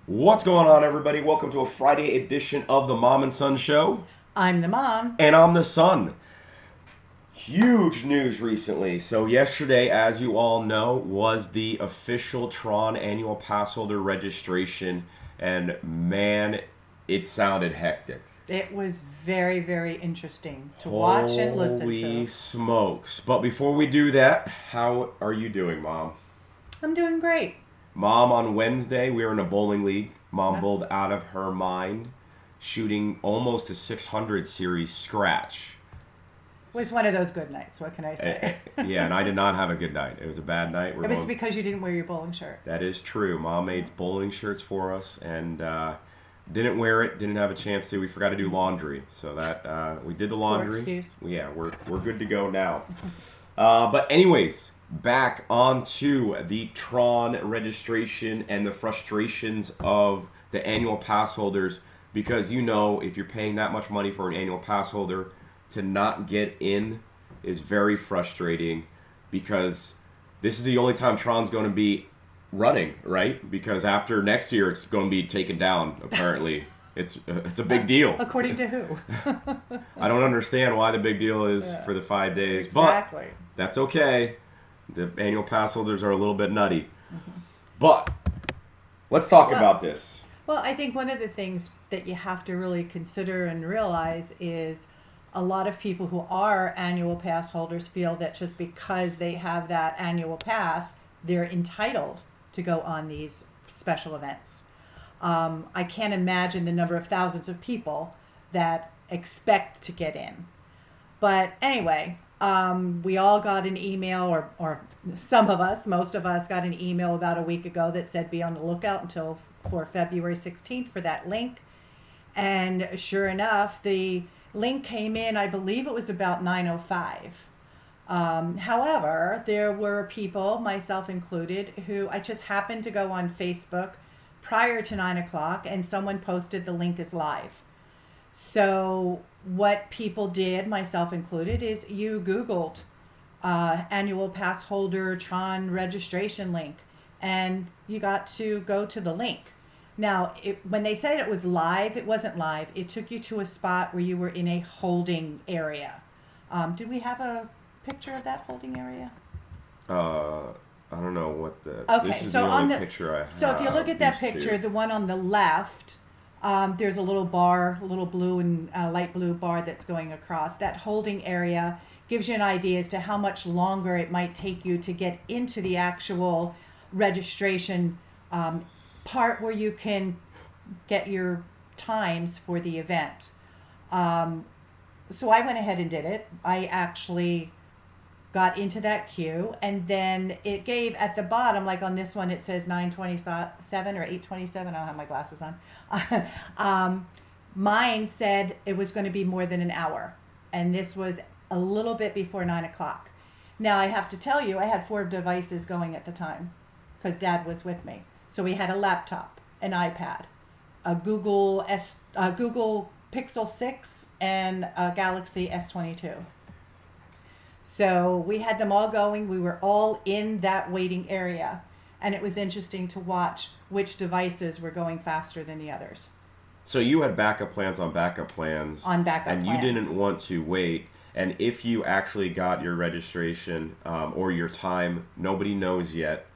What's going on, everybody? Welcome to a Friday edition of the Mom and Son Show. I'm the mom. And I'm the son. Huge news recently. So yesterday, as you all know, was the official Tron annual pass holder registration. And man, it sounded hectic. It was very, very interesting to watch and listen to. Holy smokes. But before we do that, how are you doing, Mom? I'm doing great. Mom, on Wednesday, we were in a bowling league. Mom Yep. bowled out of her mind, shooting almost a 600 series scratch. It was one of those good nights. What can I say? Yeah, and I did not have a good night. It was a bad night. It was because you didn't wear your bowling shirt. That is true. Mom made bowling shirts for us, and didn't wear it. Didn't have a chance to. We forgot to do laundry, so that we did the laundry. Poor excuse. Yeah, we're good to go now. But anyways, back onto the Tron registration and the frustrations of the annual pass holders, because if you're paying that much money for an annual pass holder, to not get in is very frustrating, because this is the only time Tron's going to be running, right? Because after next year, it's going to be taken down, apparently. It's a big deal. According to who? I don't understand why the big deal is for the 5 days, Exactly. but that's okay. The annual pass holders are a little bit nutty. Mm-hmm. But let's talk about this. Well, I think one of the things that you have to really consider and realize is a lot of people who are annual pass holders feel that just because they have that annual pass, they're entitled to go on these special events. I can't imagine the number of thousands of people that expect to get in. But anyway, we all got an email, or some of us, most of us got an email about a week ago that said be on the lookout for February 16th for that link. And sure enough, the link came in, I believe it was about 9:05. However, there were people, myself included, who I just happened to go on Facebook prior to 9 o'clock, and someone posted the link is live. So what people did, myself included, is you Googled annual pass holder Tron registration link, and you got to go to the link. Now, when they said it was live, it wasn't live. It took you to a spot where you were in a holding area. Did we have a picture of that holding area? I don't know what the. Okay, this is so the on only the picture I have. so if you look at that these picture, two. the one on the left, there's a little bar, a little blue and light blue bar that's going across. That holding area gives you an idea as to how much longer it might take you to get into the actual registration part where you can get your times for the event. So I went ahead and did it. I actually got into that queue, and then it gave at the bottom, like on this one, it says 9:27 or 8:27. I don't have my glasses on. Mine said it was going to be more than an hour, and this was a little bit before 9 o'clock. Now I have to tell you, I had 4 devices going at the time because Dad was with me. So we had a laptop, an iPad, a Google Pixel 6, and a Galaxy S22. So we had them all going. We were all in that waiting area. And it was interesting to watch which devices were going faster than the others. So you had backup plans on backup plans. On backup and plans. you didn't want to wait. And if you actually got your registration or your time, nobody knows yet.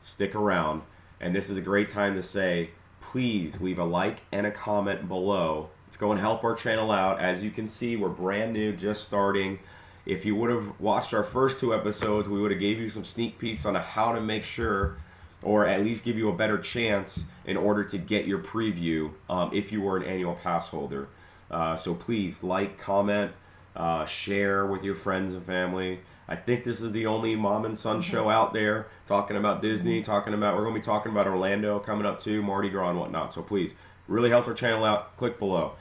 Stick around. And this is a great time to say, please leave a like and a comment below. It's going to help our channel out. As you can see, we're brand new, just starting. If you would have watched our first 2 episodes, we would have gave you some sneak peeks on how to make sure, or at least give you a better chance in order to get your preview if you were an annual pass holder. So please like, comment, share with your friends and family. I think this is the only mom and son show out there talking about Disney, we're going to be talking about Orlando coming up too, Mardi Gras and whatnot. So please, really helps our channel out. Click below.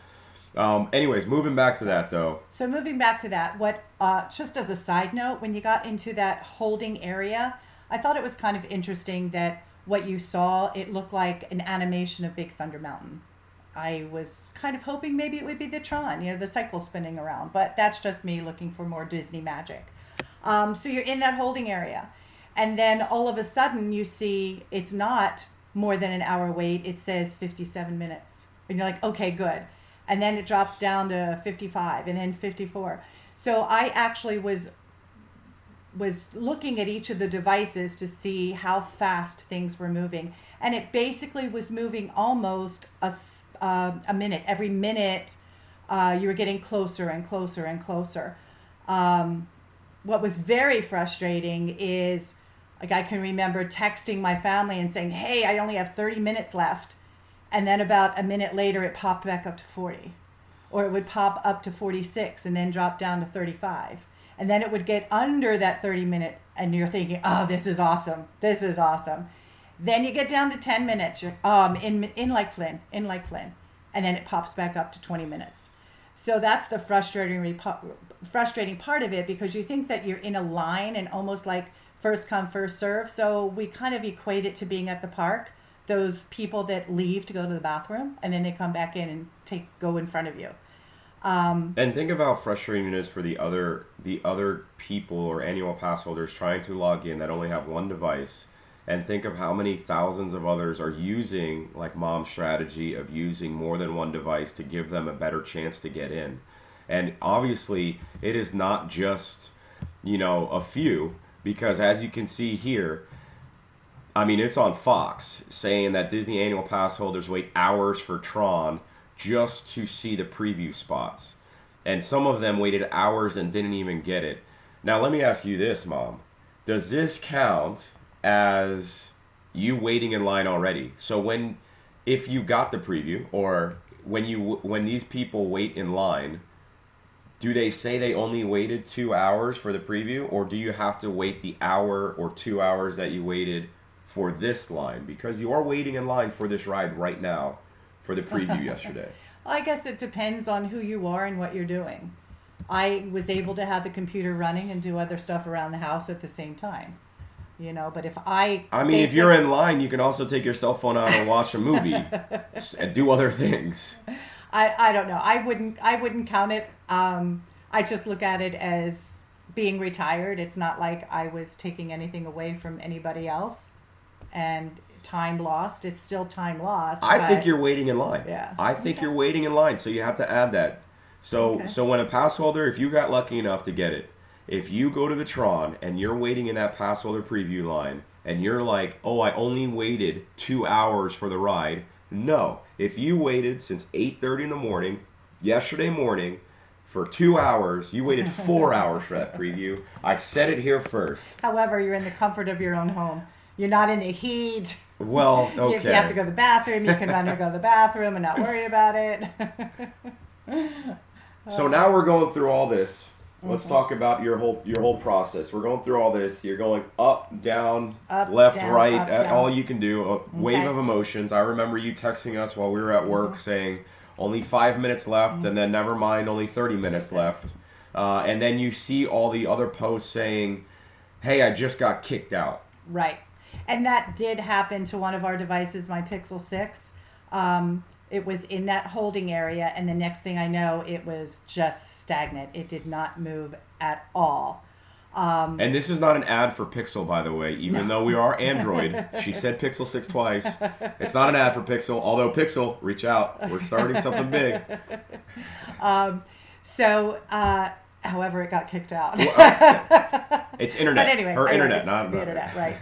Anyways, moving back to that though. So moving back to that, just as a side note, when you got into that holding area, I thought it was kind of interesting that what you saw, it looked like an animation of Big Thunder Mountain. I was kind of hoping maybe it would be the Tron, the cycle spinning around, but that's just me looking for more Disney magic. So you're in that holding area, and then all of a sudden you see it's not more than an hour wait, it says 57 minutes. And you're like, okay, good. And then it drops down to 55 and then 54. So I actually was looking at each of the devices to see how fast things were moving. And it basically was moving almost a minute. Every minute, you were getting closer and closer and closer. What was very frustrating is, like, I can remember texting my family and saying, hey, I only have 30 minutes left. And then about a minute later, it popped back up to 40. Or it would pop up to 46 and then drop down to 35. And then it would get under that 30-minute, and you're thinking, oh, this is awesome. This is awesome. Then you get down to 10 minutes. You're in Lake Flynn. And then it pops back up to 20 minutes. So that's the frustrating part of it, because you think that you're in a line and almost like first come, first serve. So we kind of equate it to being at the park. Those people that leave to go to the bathroom and then they come back in and go in front of you. And think of how frustrating it is for the other people or annual pass holders trying to log in that only have one device. And think of how many thousands of others are using, like Mom's strategy of using more than one device to give them a better chance to get in. And obviously, it is not just, a few, because as you can see here, I mean, it's on Fox saying that Disney annual pass holders wait hours for Tron just to see the preview spots. And some of them waited hours and didn't even get it. Now, let me ask you this, Mom. Does this count as you waiting in line already? So if you got the preview, or when these people wait in line, do they say they only waited 2 hours for the preview, or do you have to wait the hour or 2 hours that you waited for this line? Because you are waiting in line for this ride right now for the preview yesterday. I guess it depends on who you are and what you're doing. I was able to have the computer running and do other stuff around the house at the same time. But if you're in line, you can also take your cell phone out and watch a movie and do other things. I don't know. I wouldn't count it. I just look at it as being retired. It's not like I was taking anything away from anybody else. And time lost, it's still time lost. I think you're waiting in line. Yeah. I think you're waiting in line, so you have to add that. So when a pass holder, if you got lucky enough to get it, if you go to the Tron and you're waiting in that pass holder preview line and you're like, oh, I only waited 2 hours for the ride. No. If you waited since 8:30 in the morning, yesterday morning, for 2 hours, you waited 4 hours for that preview. I said it here first. However, you're in the comfort of your own home. You're not in the heat. Well, okay. If you have to go to the bathroom, you can run and go to the bathroom and not worry about it. So now we're going through all this. Let's talk about your whole process. We're going through all this. You're going up, down, left, down, right. up, down. All you can do. A wave of emotions. I remember you texting us while we were at work saying only 5 minutes left, and then never mind, only 30 minutes left. And then you see all the other posts saying, hey, I just got kicked out. Right. And that did happen to one of our devices, my Pixel 6. It was in that holding area, and the next thing I know, it was just stagnant. It did not move at all. And this is not an ad for Pixel, by the way, even though we are Android. She said Pixel 6 twice. It's not an ad for Pixel, although Pixel, reach out. We're starting something big. However, it got kicked out. It's internet. But anyway, internet, not the internet, right?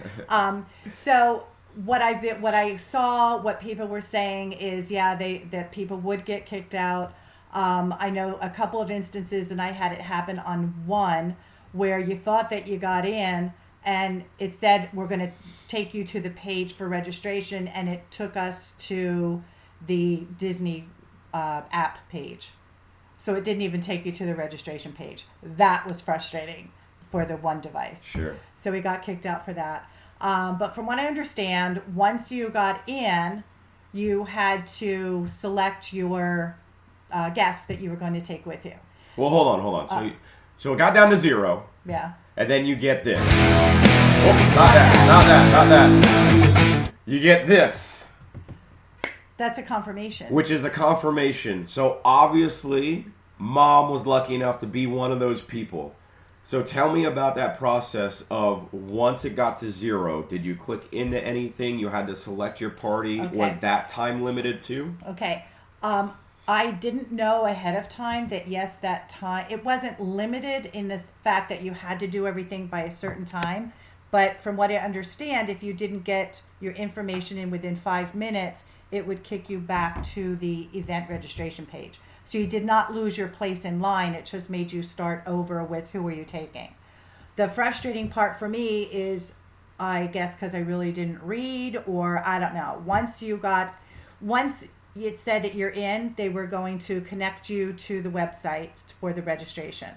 So what I saw, what people were saying is, that people would get kicked out. I know a couple of instances, and I had it happen on one where you thought that you got in, and it said we're going to take you to the page for registration, and it took us to the Disney app page. So it didn't even take you to the registration page. That was frustrating for the one device. Sure. So we got kicked out for that. But from what I understand, once you got in, you had to select your guests that you were going to take with you. Well, hold on. So it got down to 0. Yeah. And then you get this. Oh, not that. You get this. That's a confirmation. Which is a confirmation. So obviously, Mom was lucky enough to be one of those people. So tell me about that process of once it got to 0, did you click into anything? You had to select your party. Okay. Was that time limited too? Okay. I didn't know ahead of time that yes, that time, it wasn't limited in the fact that you had to do everything by a certain time. But from what I understand, if you didn't get your information in within 5 minutes, it would kick you back to the event registration page. So you did not lose your place in line. It just made you start over with who were you taking. The frustrating part for me is, I guess, because I really didn't read, or I don't know. Once it said that you're in, they were going to connect you to the website for the registration.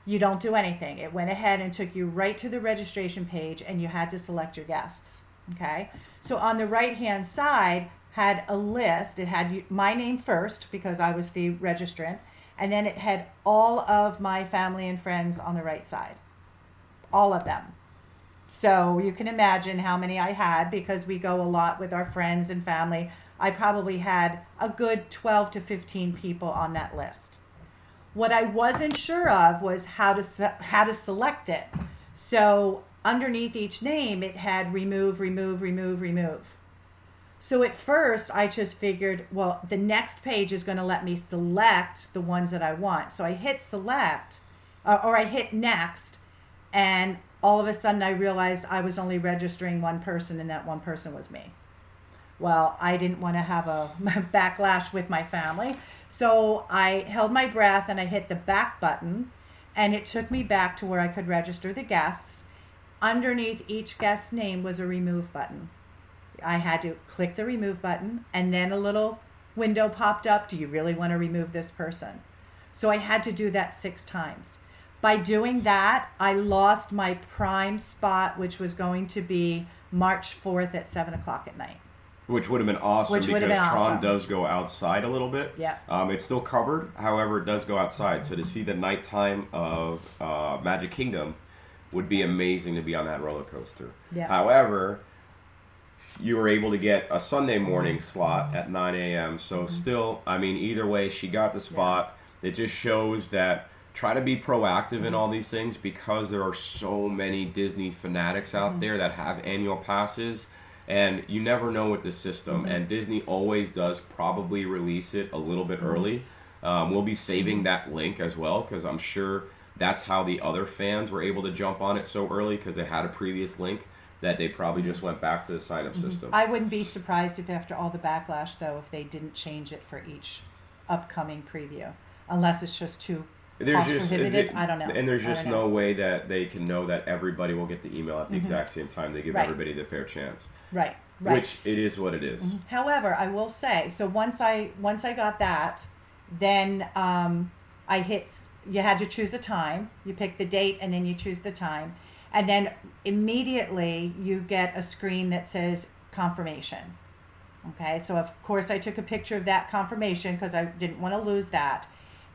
You don't do anything. It went ahead and took you right to the registration page, and you had to select your guests. Okay? So on the right-hand side had a list. It had my name first because I was the registrant, and then it had all of my family and friends on the right side. All of them. So you can imagine how many I had because we go a lot with our friends and family. I probably had a good 12 to 15 people on that list. What I wasn't sure of was how to select it. So underneath each name, it had remove, remove, remove, remove. So at first, I just figured, well, the next page is going to let me select the ones that I want. So I hit select, or I hit next, and all of a sudden I realized I was only registering one person, and that one person was me. Well, I didn't want to have a backlash with my family. So I held my breath and I hit the back button, and it took me back to where I could register the guests. Underneath each guest's name was a remove button. I had to click the remove button, and then a little window popped up. Do you really want to remove this person? So I had to do that 6 times. By doing that, I lost my prime spot, which was going to be March 4th at 7 o'clock at night. Which would have been awesome because Tron awesome. does go outside a little bit. Yeah. It's still covered, however, it does go outside. So to see the nighttime of Magic Kingdom would be amazing to be on that roller coaster. Yeah. However, you were able to get a Sunday morning slot at 9 a.m. So still, I mean, either way, she got the spot. Yeah. It just shows that try to be proactive in all these things because there are so many Disney fanatics out there that have annual passes. And you never know with the system, and Disney always does probably release it a little bit early. We'll be saving that link as well because I'm sure that's how the other fans were able to jump on it so early because they had a previous link that they probably just went back to the sign-up system. I wouldn't be surprised if after all the backlash, though, if they didn't change it for each upcoming preview, unless it's just too cost-prohibitive. I don't know. And there's just no way that they can know that everybody will get the email at the exact same time. They give everybody the fair chance. Right. Which it is what it is. However, I will say, so once I got that, then I hit. You had to choose a time. You pick the date, and then you choose the time, and then immediately you get a screen that says confirmation. Okay, so of course I took a picture of that confirmation because I didn't want to lose that,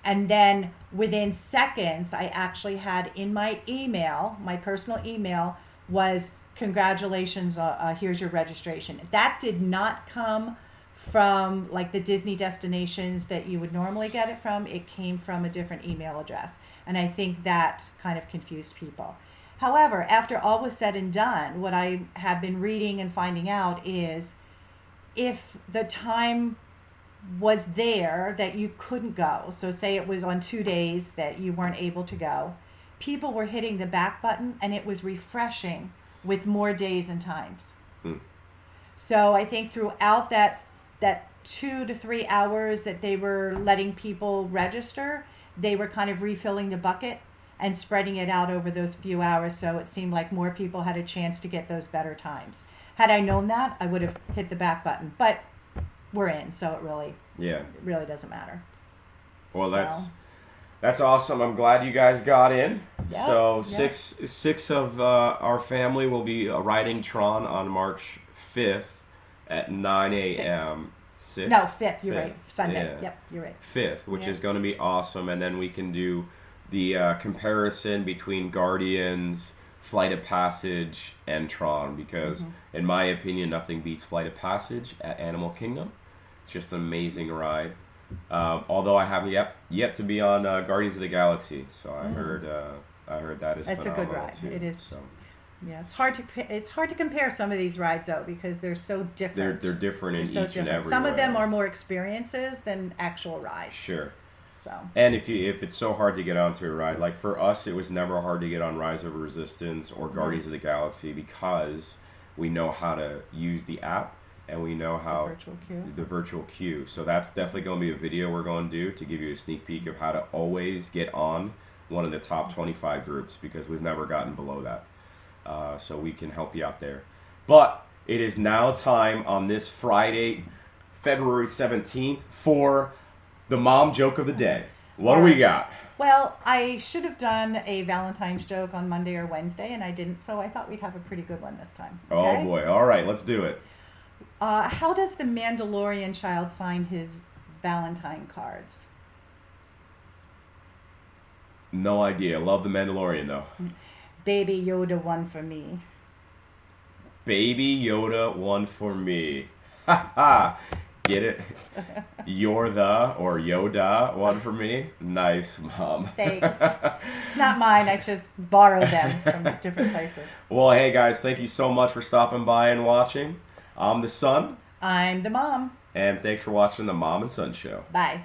and then within seconds, I actually had in my email, my personal email, was congratulations, here's your registration. That did not come from like the Disney destinations that you would normally get it from. It came from a different email address. And I think that kind of confused people. However, after all was said and done, what I have been reading and finding out is if the time was there that you couldn't go, so say it was on 2 days that you weren't able to go, people were hitting the back button and it was refreshing with more days and times. So I think throughout that 2 to 3 hours that they were letting people register, they were kind of refilling the bucket and spreading it out over those few hours, so it seemed like more people had a chance to get those better times. Had I known that, I would have hit the back button, but we're in, so it really doesn't matter. Well, that's awesome. I'm glad you guys got in. Yep, So six of our family will be riding Tron on March 5th at 9 a.m. 6th? No, 5th. You're 5th. right. Sunday. Yeah. Yep, you're right. 5th, which is going to be awesome. And then we can do the comparison between Guardians, Flight of Passage, and Tron. Because, in my opinion, nothing beats Flight of Passage at Animal Kingdom. It's just an amazing ride. Although I have yet to be on Guardians of the Galaxy. So I heard I heard that is It's a phenomenal good ride. too. It is. So Yeah, it's hard to compare some of these rides though because they're so different. they're different in each and every Some way. of them are more experiences than actual rides. Sure. So. And if it's so hard to get onto a ride, like for us, it was never hard to get on Rise of Resistance or Guardians of the Galaxy because we know how to use the app and we know how the virtual queue. So that's definitely going to be a video we're going to do to give you a sneak peek of how to always get on one of the top 25 groups because we've never gotten below that. So we can help you out there. But it is now time on this Friday, February 17th for the mom joke of the day. What do we got? Well, I should have done a Valentine's joke on Monday or Wednesday, and I didn't, so I thought we'd have a pretty good one this time. Okay? Oh, boy. All right, let's do it. How does the Mandalorian child sign his Valentine cards? No idea. Love the Mandalorian, though. Baby Yoda, one for me. Baby Yoda, one for me. Ha ha. Get it? You're the, or Yoda, one for me. Nice, Mom. Thanks. It's not mine. I just borrowed them from different places. Well, hey, guys, thank you so much for stopping by and watching. I'm the son. I'm the mom. And thanks for watching the Mom and Son Show. Bye.